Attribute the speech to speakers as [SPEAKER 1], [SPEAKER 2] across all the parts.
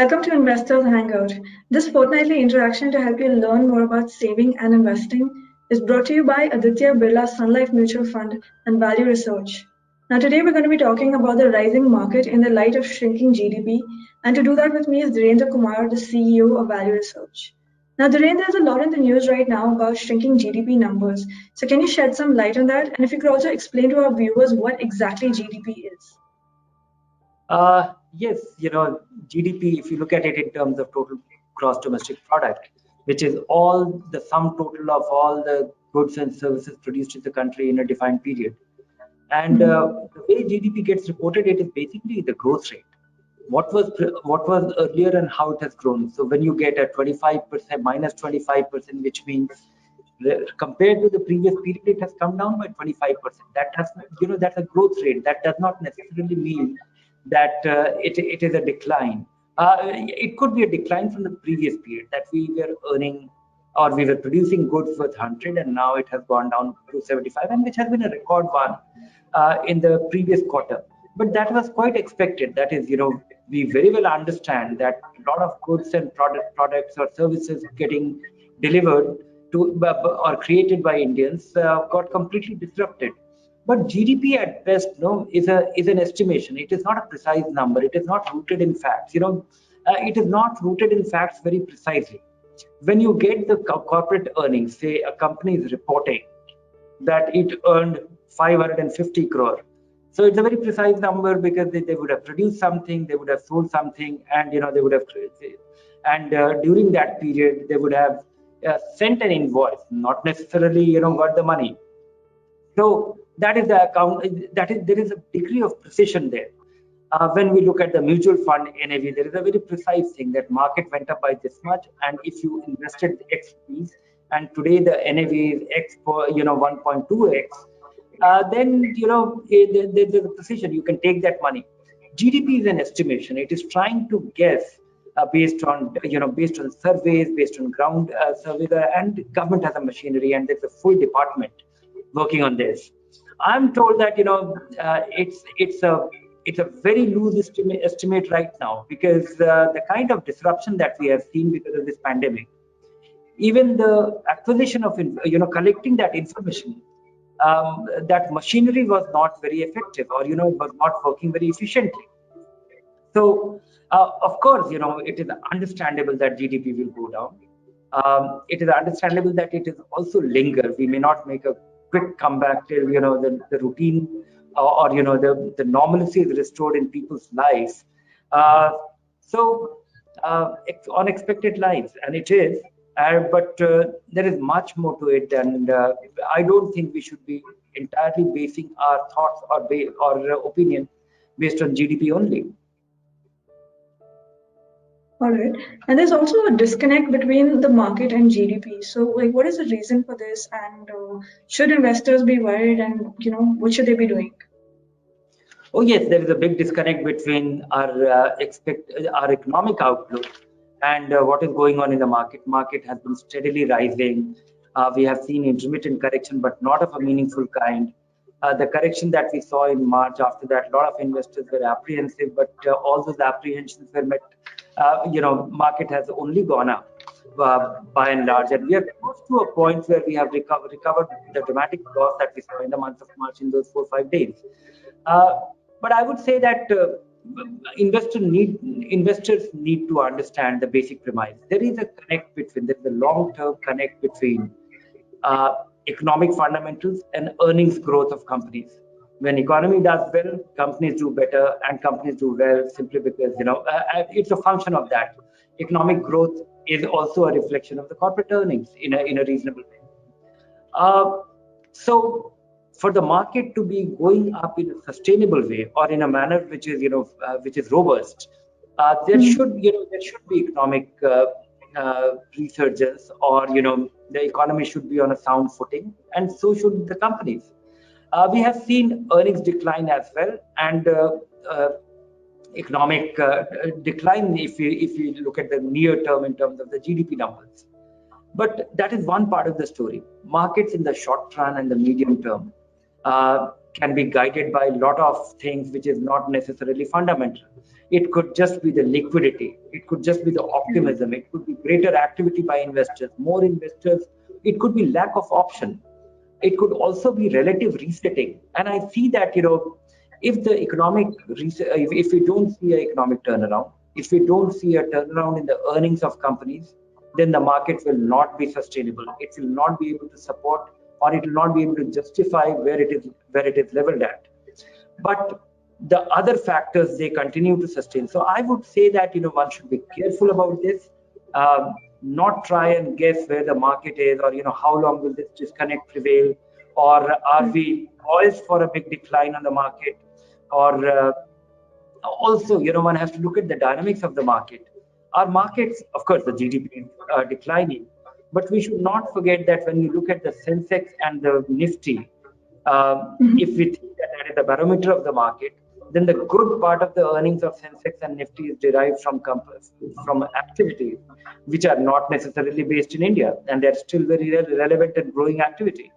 [SPEAKER 1] Welcome to Investors Hangout. This fortnightly interaction to help you learn more about saving and investing is brought to you by Aditya Birla Sun Life Mutual Fund and Value Research. Now, today we're going to be talking about the rising market in the light of shrinking GDP. And to do that with me is Dhirendra Kumar, the CEO of Value Research. Now, Dhirendra, there's a lot in the news right now about shrinking GDP numbers. So, can you shed some light on that? And if you could also explain to our viewers what exactly GDP is?
[SPEAKER 2] Yes, GDP, if you look at it in terms of total gross domestic product, which is all the sum total of all the goods and services produced in the country in a defined period. And the way GDP gets reported, it is basically the growth rate. What was earlier and how it has grown. So when you get a 25%, minus 25%, which means compared to the previous period, it has come down by 25%. That's a growth rate. That does not necessarily mean that it is a decline. It could be a decline from the previous period that we were earning or we were producing goods worth 100 and now it has gone down to 75, and which has been a record one in the previous quarter. But that was quite expected. That is, we very well understand that a lot of goods and products or services getting delivered to or created by Indians got completely disrupted. But GDP at best, is an estimation. It is not a precise number. It is not rooted in facts. It is not rooted in facts very precisely. When you get the corporate earnings, say a company is reporting that it earned 550 crore. So it's a very precise number because they would have produced something, they would have sold something, and they would have created. And during that period, they would have sent an invoice, not necessarily got the money. So that is the account. There is a degree of precision there. When we look at the mutual fund NAV, there is a very precise thing that market went up by this much, and if you invested X rupees, and today the NAV is X, 1.2X, then there's a precision. You can take that money. GDP is an estimation. It is trying to guess based on surveys, based on ground surveys, and government has a machinery, and there's a full department working on this. I'm told that it's a very loose estimate right now because the kind of disruption that we have seen because of this pandemic, even the acquisition of collecting that information, that machinery was not very effective, or was not working very efficiently. So of course, it is understandable that GDP will go down. It is understandable that it is also linger. We may not make a quick comeback till the routine or the normalcy is restored in people's lives. So it's unexpected lines, and it is. But there is much more to it, and I don't think we should be entirely basing our thoughts or opinion based on GDP only.
[SPEAKER 1] All right. And there's also a disconnect between the market and GDP. So, what is the reason for this? And should investors be worried? And what should they be doing?
[SPEAKER 2] Oh yes, there is a big disconnect between our economic outlook and what is going on in the market. Market has been steadily rising. We have seen intermittent correction, but not of a meaningful kind. The correction that we saw in March, after that, a lot of investors were apprehensive, but all those apprehensions were met. Market has only gone up by and large, and we are close to a point where we have recovered the dramatic loss that we saw in the month of March in those 4 or 5 days. But I would say that investors need to understand the basic premise. There is a long-term connect between economic fundamentals and earnings growth of companies. When economy does well, companies do better, and companies do well simply because it's a function of that. Economic growth is also a reflection of the corporate earnings in a reasonable way. So for the market to be going up in a sustainable way or in a manner which is robust, there should be economic resurgence, or the economy should be on a sound footing, and so should the companies. We have seen earnings decline as well, and economic decline if you look at the near term in terms of the GDP numbers. But that is one part of the story. Markets in the short run and the medium term can be guided by a lot of things which is not necessarily fundamental. It could just be the liquidity. It could just be the optimism. It could be greater activity by investors, more investors. It could be lack of option. It could also be relative resetting. And I see that, if the economic, if we don't see an economic turnaround, if we don't see a turnaround in the earnings of companies, then the market will not be sustainable. It will not be able to support, or it will not be able to justify where it is leveled at. But the other factors, they continue to sustain. So I would say that one should be careful about this, not try and guess where the market is, or how long will this disconnect prevail, or are we poised for a big decline on the market, or also one has to look at the dynamics of the market. Our markets, of course, the GDP is declining, but we should not forget that when you look at the Sensex and the Nifty, if we think that that is the barometer of the market, then the good part of the earnings of Sensex and Nifty is derived from activities which are not necessarily based in India, and they're still very relevant and growing activity.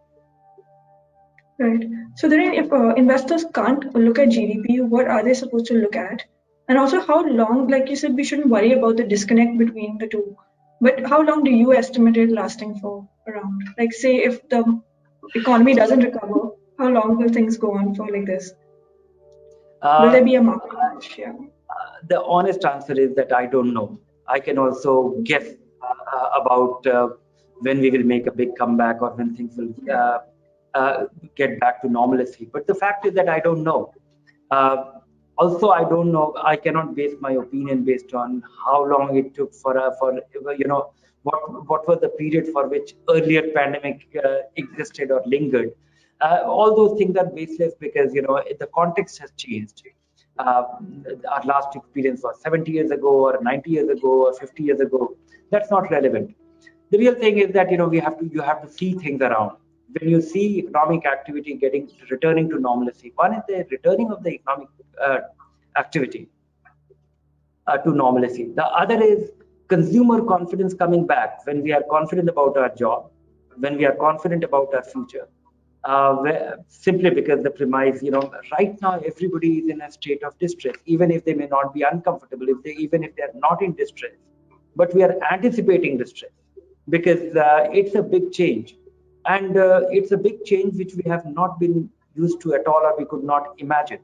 [SPEAKER 1] Right. So then, if investors can't look at GDP, what are they supposed to look at? And also, how long, like you said, we shouldn't worry about the disconnect between the two. But how long do you estimate it lasting for around? Like, say, if the economy doesn't recover, how long will things go on for like this? Will there be a market crash? Yeah.
[SPEAKER 2] The honest answer is that I don't know. I can also guess about when we will make a big comeback, or when things will get back to normalcy. But the fact is that I don't know. Also, I don't know. I cannot base my opinion based on how long it took for what was the period for which earlier pandemic existed or lingered. All those things are baseless, because the context has changed. Our last experience was 70 years ago, or 90 years ago, or 50 years ago. That's not relevant. The real thing is that you have to see things around. When you see economic activity returning to normalcy, one is the returning of the economic activity to normalcy. The other is consumer confidence coming back. When we are confident about our job, when we are confident about our future, simply because the premise, right now everybody is in a state of distress, even if they may not be uncomfortable, even if they are not in distress, but we are anticipating distress, because it's a big change, and it's a big change which we have not been used to at all, or we could not imagine.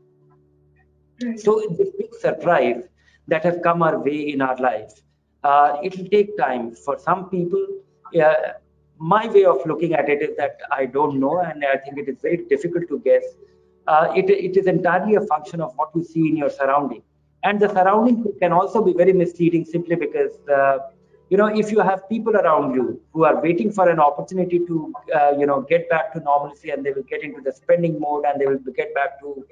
[SPEAKER 2] So this big surprise that has come our way in our life, it will take time for some people. My way of looking at it is that I don't know, and I think it is very difficult to guess. It is entirely a function of what you see in your surrounding, and the surrounding can also be very misleading, simply because if you have people around you who are waiting for an opportunity to get back to normalcy, and they will get into the spending mode, and they will get back to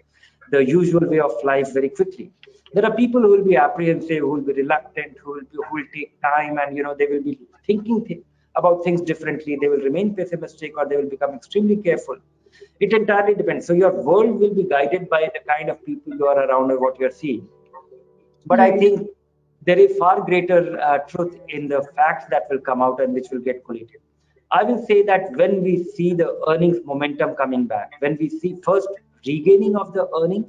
[SPEAKER 2] the usual way of life very quickly. There are people who will be apprehensive, who will be reluctant, who will take time, and they will be thinking about things differently. They will remain pessimistic, or they will become extremely careful. It entirely depends. So your world will be guided by the kind of people you are around, or what you are seeing. But I think there is far greater truth in the facts that will come out and which will get collated. I will say that when we see the earnings momentum coming back, when we see first regaining of the earnings,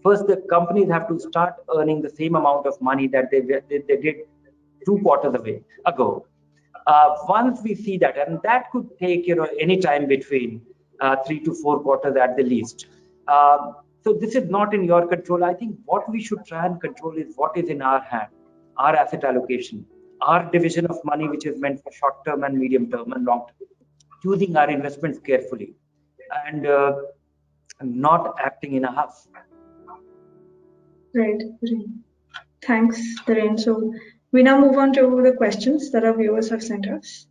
[SPEAKER 2] first the companies have to start earning the same amount of money that they did 2 quarters ago. Once we see that, and that could take any time between 3 to 4 quarters at the least. So this is not in your control. I think what we should try and control is what is in our hand, our asset allocation, our division of money, which is meant for short term and medium term and long term, choosing our investments carefully, and not acting in a huff.
[SPEAKER 1] Right. Thanks, Dhiren. So we now move on to the questions that our viewers have sent us.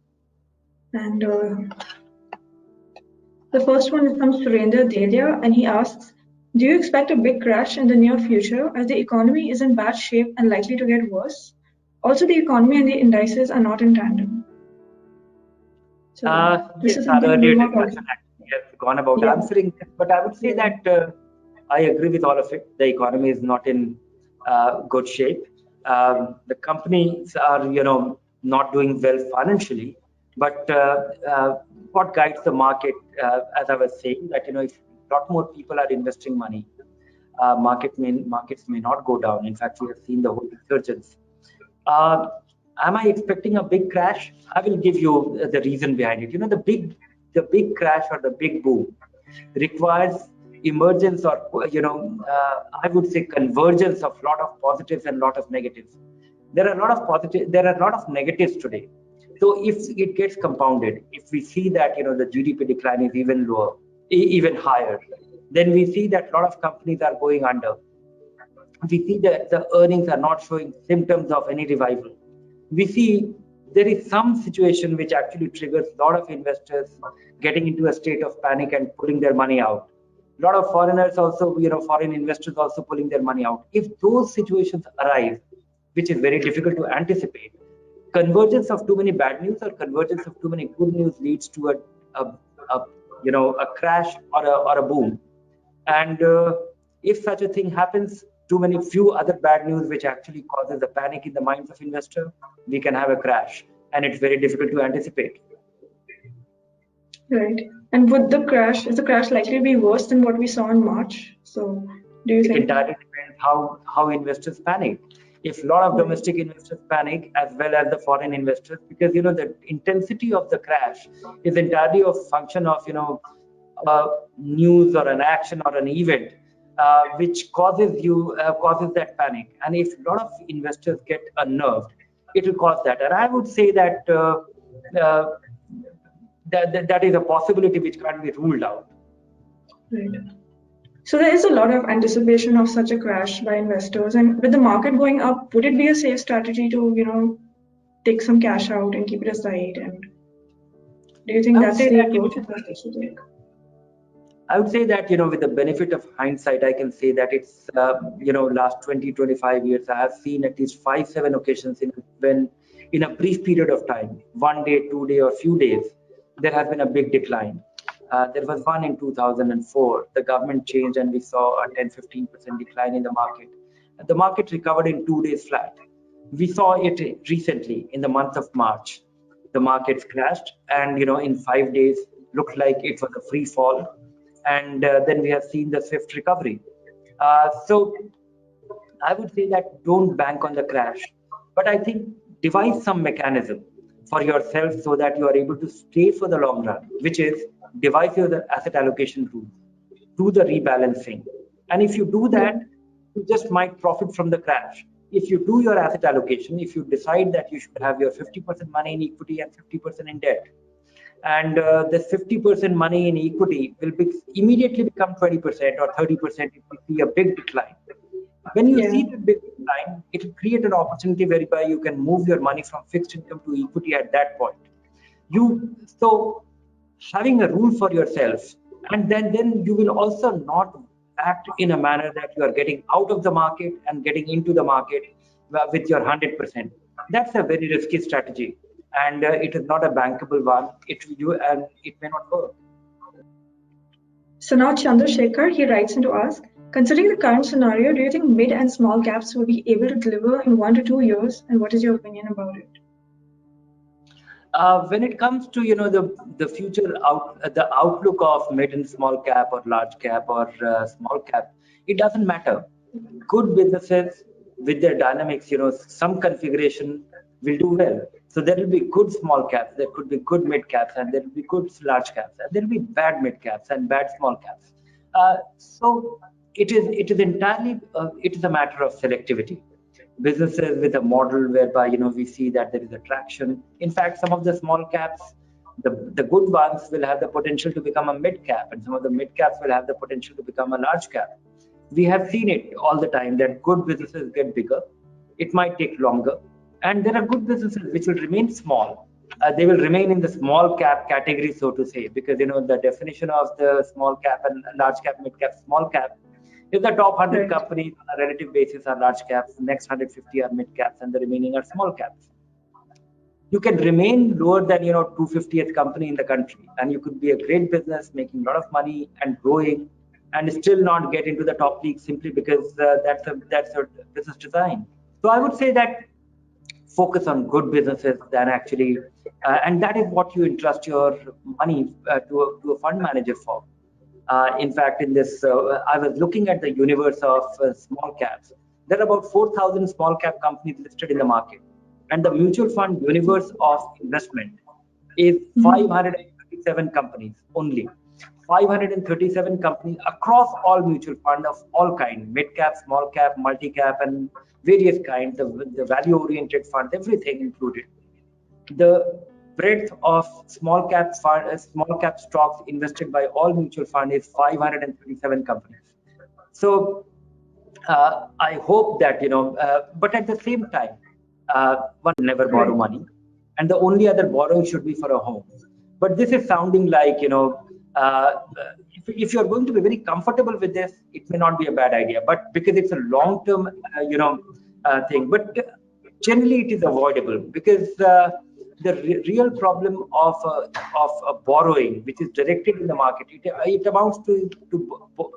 [SPEAKER 1] And the first one is from Surendra Dedya, and he asks, do you expect a big crash in the near future, as the economy is in bad shape and likely to get worse? Also, the economy and the indices are not in tandem. So this is something we want to
[SPEAKER 2] have gone about answering, but I would say that I agree with all of it. The economy is not in good shape. The companies are, not doing well financially. But what guides the market, as I was saying, that if A lot more people are investing money. Markets may not go down. In fact, we have seen the whole resurgence. Uh, am I expecting a big crash? I will give you the reason behind it. The big crash or the big boom requires emergence or I would say convergence of lot of positives and lot of negatives. There are a lot of positive, there are a lot of negatives today. So if it gets compounded, if we see that the GDP decline is even lower, even higher, then we see that a lot of companies are going under. We see that the earnings are not showing symptoms of any revival. We see there is some situation which actually triggers a lot of investors getting into a state of panic and pulling their money out. A lot of foreigners also, foreign investors also pulling their money out. If those situations arise, which is very difficult to anticipate, convergence of too many bad news or convergence of too many good news leads to a crash or a boom. And if such a thing happens, too many few other bad news which actually causes a panic in the minds of investor, we can have a crash, and it's very difficult to anticipate.
[SPEAKER 1] Right. And is the crash likely to be worse than what we saw in March? So do you
[SPEAKER 2] It
[SPEAKER 1] think?
[SPEAKER 2] entirely depends how investors panic. If a lot of domestic investors panic as well as the foreign investors, because the intensity of the crash is entirely a function of news or an action or an event which causes that panic. And if a lot of investors get unnerved, it will cause that. And I would say that uh, that is a possibility which can't be ruled out.
[SPEAKER 1] Right. So there is a lot of anticipation of such a crash by investors, and with the market going up, would it be a safe strategy to, take some cash out and keep it aside? And do you think
[SPEAKER 2] I would
[SPEAKER 1] that's
[SPEAKER 2] say
[SPEAKER 1] the
[SPEAKER 2] that
[SPEAKER 1] approach investors should take?
[SPEAKER 2] I would say that, with the benefit of hindsight, I can say that it's, last 20, 25 years, I have seen at least 5, 7 occasions when in a brief period of time, 1 day, 2 day, or few days, there has been a big decline. There was one in 2004. The government changed and we saw a 10, 15% decline in the market. The market recovered in 2 days flat. We saw it recently in the month of March. The markets crashed, and in 5 days looked like it was a free fall, and then we have seen the swift recovery. So I would say that don't bank on the crash, but I think devise some mechanism for yourself so that you are able to stay for the long run, which is devise your asset allocation rule, do the rebalancing. And if you do that, you just might profit from the crash. If you do your asset allocation, if you decide that you should have your 50% money in equity and 50% in debt, and the 50% money in equity will immediately become 20% or 30% if we see a big decline. When you
[SPEAKER 1] Yeah.
[SPEAKER 2] see the big decline, it will create an opportunity whereby you can move your money from fixed income to equity at that point. So having a rule for yourself, and then you will also not act in a manner that you are getting out of the market and getting into the market with your 100%. That's a very risky strategy, and it is not a bankable one. It may not work.
[SPEAKER 1] So now Chandrasekhar, he writes in to ask, considering the current scenario, do you think mid and small caps will be able to deliver in 1 to 2 years? And what is your opinion about it?
[SPEAKER 2] When it comes to the future the outlook of mid and small cap or large cap or small cap, it doesn't matter. Good businesses with their dynamics, some configuration will do well. So there will be good small caps, there could be good mid caps, and there will be good large caps, and there will be bad mid caps and bad small caps. So it is entirely it is a matter of selectivity. Businesses with a model whereby we see that there is a traction. In fact, some of the small caps, the good ones will have the potential to become a mid cap, and some of the mid caps will have the potential to become a large cap. We have seen it all the time that good businesses get bigger. It might take longer, and there are good businesses which will remain small. They will remain in the small cap category, so to say, because the definition of the small cap and large cap, mid cap, small cap, if the top 100
[SPEAKER 1] Right.
[SPEAKER 2] companies on a relative basis are large caps, the next 150 are mid caps, and the remaining are small caps. You can remain lower than 250th company in the country, and you could be a great business making a lot of money and growing, and still not get into the top league simply because that's a business design. So I would say that focus on good businesses than actually, and that is what you entrust your money to a fund manager for. In fact, in this, I was looking at the universe of small caps. There are about 4,000 small cap companies listed in the market, and the mutual fund universe of investment is
[SPEAKER 1] Mhm.
[SPEAKER 2] 537 companies only. 537 companies across all mutual fund of all kind, mid cap, small cap, multi cap, and various kinds, the value oriented funds, everything included. The breadth of small cap stocks invested by all mutual fund is 537 companies. So I hope that, but at the same time, one will never borrow
[SPEAKER 1] Right.
[SPEAKER 2] money, and the only other borrowing should be for a home. But this is sounding like, if you're going to be very comfortable with this, it may not be a bad idea. But because it's a long-term, thing, but generally it is avoidable because the real problem of borrowing, which is directed in the market, it amounts to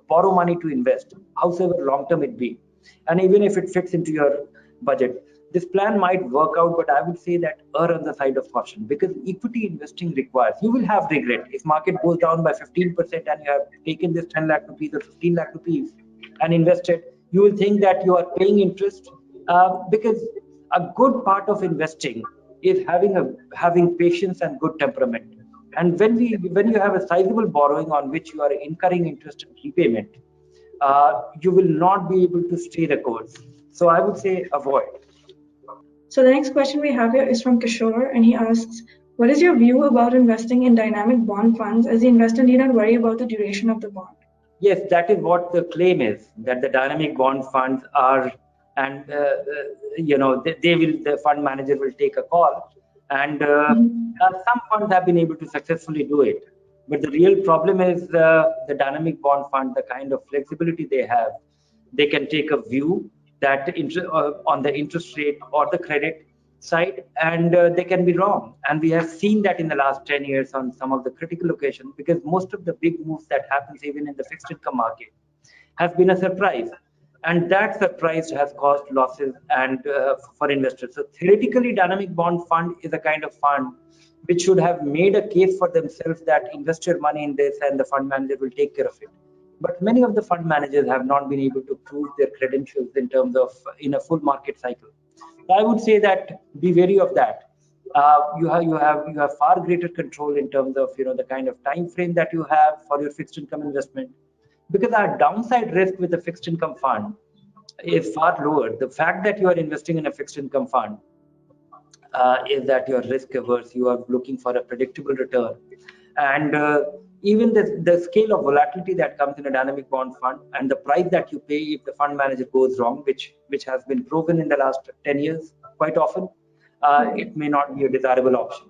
[SPEAKER 2] borrow money to invest, howsoever long term it be, and even if it fits into your budget. This plan might work out, but I would say that err on the side of caution, because equity investing requires, you will have regret if market goes down by 15% and you have taken this 10 lakh rupees or 15 lakh rupees and invested. You will think that you are paying interest, because a good part of investing is having patience and good temperament. And when you have a sizable borrowing on which you are incurring interest and repayment, you will not be able to stay the course. So I would say avoid.
[SPEAKER 1] So the next question we have here is from Kishore, and he asks, what is your view about investing in dynamic bond funds, as the investor need not worry about the duration of the bond?
[SPEAKER 2] Yes, that is what the claim is, that the dynamic bond funds are, and the fund manager will take a call, and
[SPEAKER 1] Mhm.
[SPEAKER 2] some funds have been able to successfully do it. But the real problem is the dynamic bond fund, the kind of flexibility they have. They can take a view that on the interest rate or the credit side, and they can be wrong. And we have seen that in the last 10 years on some of the critical occasions, because most of the big moves that happens even in the fixed income market has been a surprise, and that surprise has caused losses and for investors. So theoretically, dynamic bond fund is a kind of fund which should have made a case for themselves that invest your money in this and the fund manager will take care of it. But many of the fund managers have not been able to prove their credentials in terms of in a full market cycle. So I would say that be wary of that. You have far greater control in terms of the kind of time frame that you have for your fixed income investment, because our downside risk with the fixed income fund is far lower. The fact that you are investing in a fixed income fund is that you're risk averse, you are looking for a predictable return, and even the scale of volatility that comes in a dynamic bond fund and the price that you pay if the fund manager goes wrong, which has been proven in the last 10 years quite often,
[SPEAKER 1] Right.
[SPEAKER 2] it may not be a desirable option.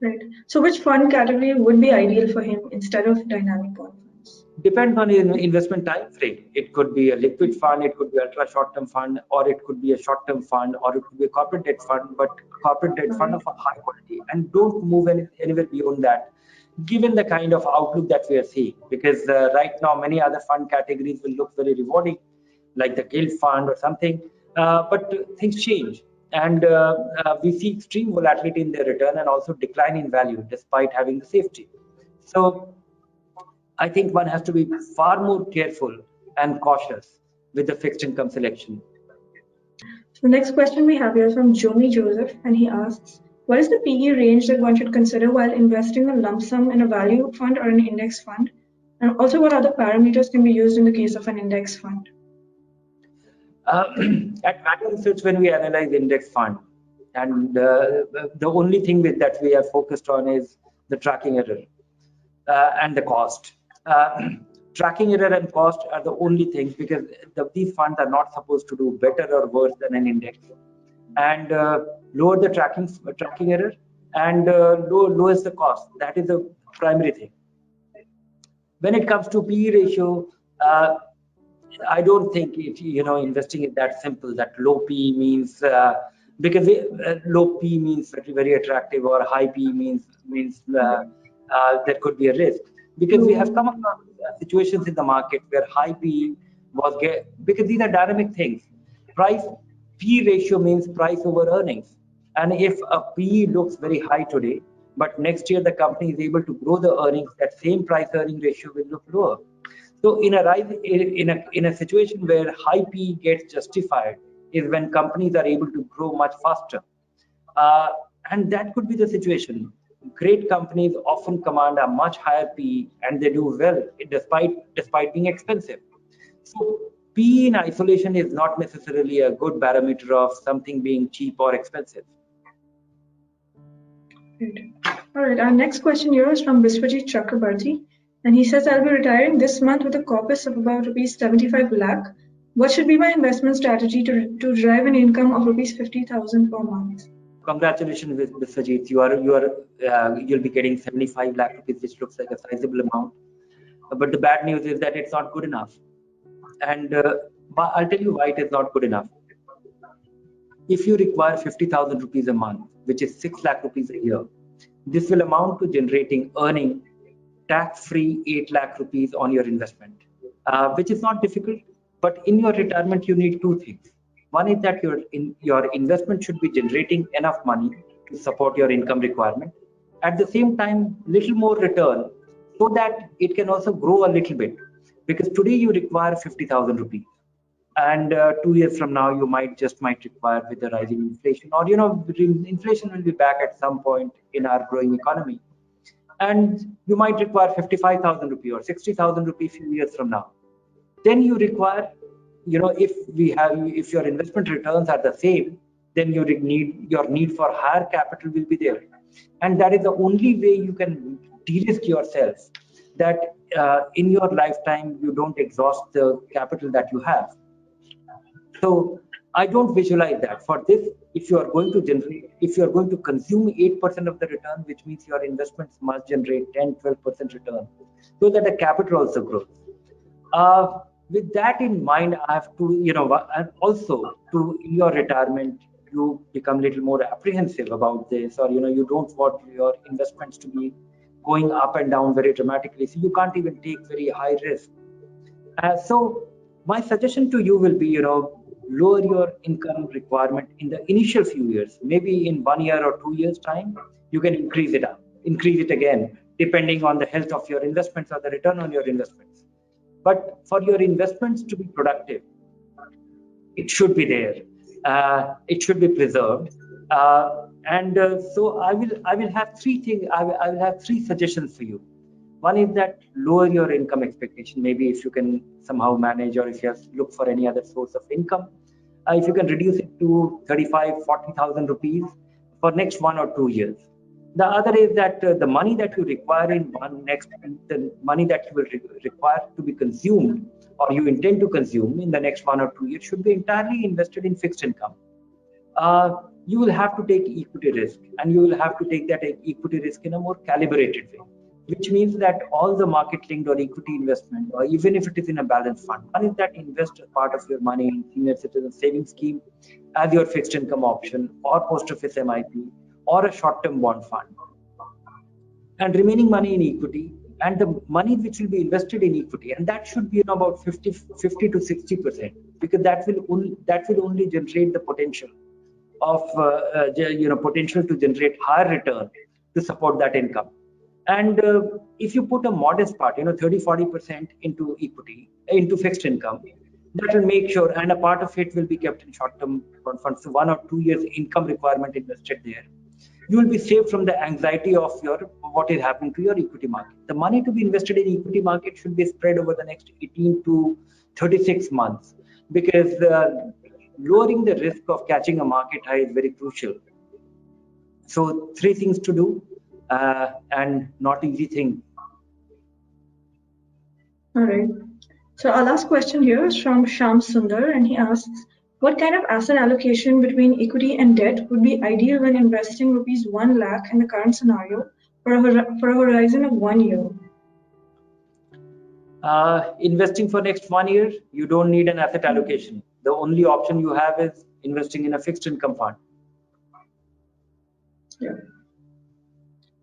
[SPEAKER 1] Right. So which fund category would be ideal for him instead of dynamic bond funds?
[SPEAKER 2] Depends on his investment time frame. It could be a liquid fund, it could be ultra short term fund, or it could be a short term fund, or it could be a corporate debt fund, but corporate debt fund
[SPEAKER 1] Right.
[SPEAKER 2] of a high quality, and don't move anywhere beyond that, given the kind of outlook that we are seeing. Because right now, many other fund categories will look very rewarding, like the gilt fund or something, but things change. And we see extreme volatility in their return and also decline in value despite having the safety. So I think one has to be far more careful and cautious with the fixed income selection.
[SPEAKER 1] So the next question we have here is from Jomi Joseph, and he asks, what is the PE range that one should consider while investing a lump sum in a value fund or an index fund? And also, what other parameters can be used in the case of an index fund?
[SPEAKER 2] Uh, at Value Research, when we analyze index fund, and the only thing that we are focused on is the tracking error and the cost. Uh, Tracking error and cost are the only things, because these funds are not supposed to do better or worse than an index, and lower the tracking error, and lowers the cost. That is the primary thing. When it comes to PE ratio, uh, I don't think investing is that simple. That low PE means because low PE means very attractive, or high PE means there could be a risk, because we have
[SPEAKER 1] True.
[SPEAKER 2] come across situations in the market where high PE because these are dynamic things. Price PE ratio means price over earnings, and if a PE looks very high today, but next year the company is able to grow the earnings, that same price earning ratio will look lower. So in a situation where high P gets justified is when companies are able to grow much faster. Uh, and that could be the situation. Great companies often command a much higher P and they do well despite being expensive. So P in isolation is not necessarily a good barometer of something being cheap or expensive.
[SPEAKER 1] Great. All right, our next question here is from Biswajit Chakrabarti, and he says, I'll be retiring this month with a corpus of about rupees 75 lakh. What should be my investment strategy to drive an income of rupees 50,000 per month?
[SPEAKER 2] Congratulations, Biswajit. You'll be getting 75 lakh rupees, which looks like a sizable amount. But the bad news is that it's not good enough. And I'll tell you why it is not good enough. If you require 50,000 rupees a month, which is 6 lakh rupees a year, this will amount to generating earning tax-free 8 lakh rupees on your investment, which is not difficult. But in your retirement, you need two things. One is that your investment should be generating enough money to support your income requirement. At the same time, little more return so that it can also grow a little bit. Because today you require 50,000 rupees. And 2 years from now, you might require with the rising inflation, or inflation will be back at some point in our growing economy, and you might require 55,000 rupees or 60,000 rupees few years from now. Then you require, if your investment returns are the same, then your need for higher capital will be there, and that is the only way you can de-risk yourself. That in your lifetime you don't exhaust the capital that you have. So I don't visualize that. For this, if you are going to consume 8% of the return, which means your investments must generate 10-12% return, so that the capital also grows. With that in mind, I have to, and also in your retirement, you become a little more apprehensive about this, or you don't want your investments to be going up and down very dramatically, so you can't even take very high risk. So my suggestion to you will be, lower your income requirement in the initial few years. Maybe in 1 year or 2 years time, you can increase it again, depending on the health of your investments or the return on your investments. But for your investments to be productive, it should be there. It should be preserved. So I will have three things. I will have three suggestions for you. One is that lower your income expectation. Maybe if you can somehow manage, or if you have to look for any other source of income, if you can reduce it to 35,000-40,000 rupees for next 1 or 2 years. The other is that the money that you require the money that you will require to be consumed, or you intend to consume in the next 1 or 2 years, should be entirely invested in fixed income. You will have to take equity risk, and you will have to take that equity risk in a more calibrated way, which means that all the market-linked or equity investment, or even if it is in a balanced fund, one is that invest a part of your money in senior citizen savings scheme as your fixed income option, or post office MIP, or a short-term bond fund, and remaining money in equity, and the money which will be invested in equity, and that should be about 50 to 60%, because that will only generate the potential of potential to generate higher return to support that income. And if you put a modest part, 30-40% into equity, into fixed income, that will make sure, and a part of it will be kept in short-term funds, so 1 or 2 years income requirement invested there. You will be saved from the anxiety of what is happening to your equity market. The money to be invested in equity market should be spread over the next 18 to 36 months, because lowering the risk of catching a market high is very crucial. So 3 things to do, and not easy thing.
[SPEAKER 1] All right. So our last question here is from Sham Sundar, and he asks, what kind of asset allocation between equity and debt would be ideal when investing rupees 1 lakh in the current scenario for a horizon of 1 year?
[SPEAKER 2] Investing for next 1 year, you don't need an asset allocation. The only option you have is investing in a fixed income fund.
[SPEAKER 1] Yeah.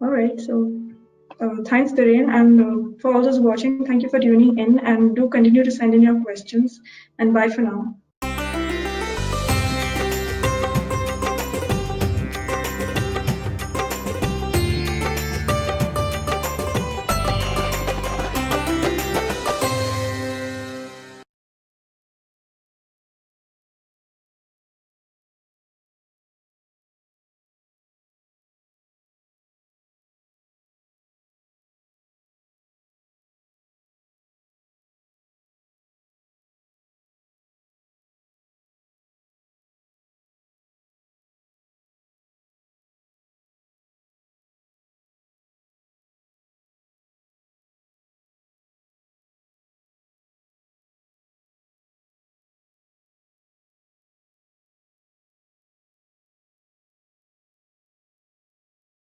[SPEAKER 1] All right. So thanks, Dhiren, and for all those watching, thank you for tuning in, and do continue to send in your questions, and bye for now.